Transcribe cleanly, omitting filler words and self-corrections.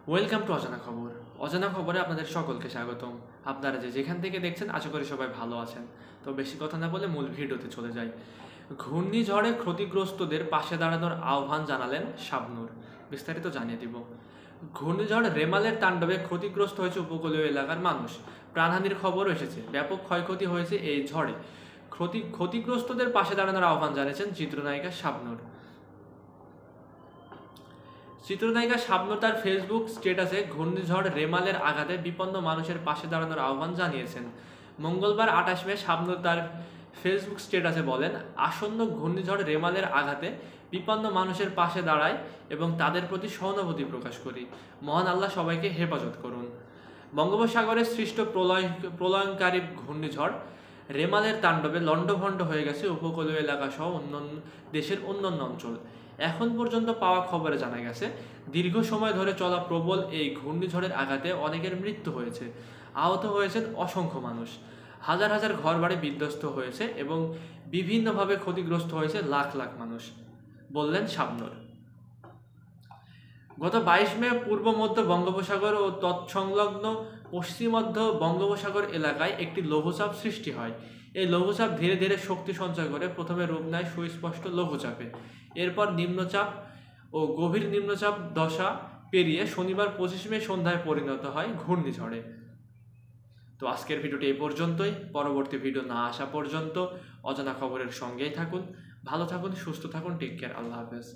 Welcome to অজানা খবর। অজানা খবরে আপনাদের সকলকে স্বাগতম। আপনারা যেখান থেকে দেখছেন আশা করি সবাই ভালো আছেন। তো বেশি কথা না বলে মূল ভিডিওতে চলে যাই। ঘূর্ণিঝড়ে ক্ষতিগ্রস্তদের পাশে দাঁড়ানোর আহ্বান জানালেন শাবনূর। বিস্তারিত জানিয়ে দিব। ঘূর্ণিঝড় রেমালের তাণ্ডবে ক্ষতিগ্রস্ত হয়েছে উপকূলীয় এলাকার মানুষ। প্রাণহানির খবরও এসেছে। ব্যাপক ক্ষয়ক্ষতি হয়েছে এই ঝড়ে। ক্ষতিগ্রস্তদের পাশে দাঁড়ানোর আহ্বান জানিয়েছেন চিত্রনায়িকা শাবনূর। চিত্রনায়িকা শাবনূর তার ফেসবুক স্ট্যাটাসে ঘূর্ণিঝড় রেমালের আঘাতে বিপন্ন মানুষের পাশে দাঁড়ানোর আহ্বান জানিয়েছেন। মঙ্গলবার 28 মে শাবনূর তার ফেসবুক স্ট্যাটাসে বলেন, আসন্ন ঘূর্ণিঝড় রেমালের আঘাতে বিপন্ন মানুষের পাশে দাঁড়াই এবং তাদের প্রতি সহানুভূতি প্রকাশ করি। মহান আল্লাহ সবাইকে হেফাজত করুন। বঙ্গোপসাগরে সৃষ্ট প্রলয়ঙ্কারী ঘূর্ণিঝড় রেমালের তাণ্ডবে লণ্ডভণ্ড হয়ে গেছে উপকূলীয় এলাকা সহ দেশের অন্যান্য অঞ্চল। এখন পর্যন্ত পাওয়া খবরে জানা গেছে, দীর্ঘ সময় ধরে চলা প্রবল এই ঘূর্ণিঝড়ের আঘাতে অনেকের মৃত্যু হয়েছে। আহত হয়েছেন অসংখ্য মানুষ। হাজার হাজার ঘরবাড়ি বিধ্বস্ত হয়েছে এবং বিভিন্নভাবে ক্ষতিগ্রস্ত হয়েছে লাখ লাখ মানুষ, বললেন শাবনূর। গত 22 মে পূর্ব মধ্য বঙ্গোপসাগর ও তৎসংলগ্ন পশ্চিম মধ্য বঙ্গোপসাগর এলাকায় একটি লঘুচাপ সৃষ্টি হয়। এই লঘুচাপ ধীরে ধীরে শক্তি সঞ্চয় করে প্রথমে রূপ নেয় সুস্পষ্ট লঘুচাপে। এরপর নিম্নচাপ ও গভীর নিম্নচাপ দশা পেরিয়ে শনিবার 25 মে সন্ধ্যায় পরিণত হয় ঘূর্ণিঝড়ে। তো আজকের ভিডিওটি এই পর্যন্তই। পরবর্তী ভিডিও না আসা পর্যন্ত অজানা খবরের সঙ্গেই থাকুন। ভালো থাকুন, সুস্থ থাকুন। Take care. আল্লাহ হাফেজ।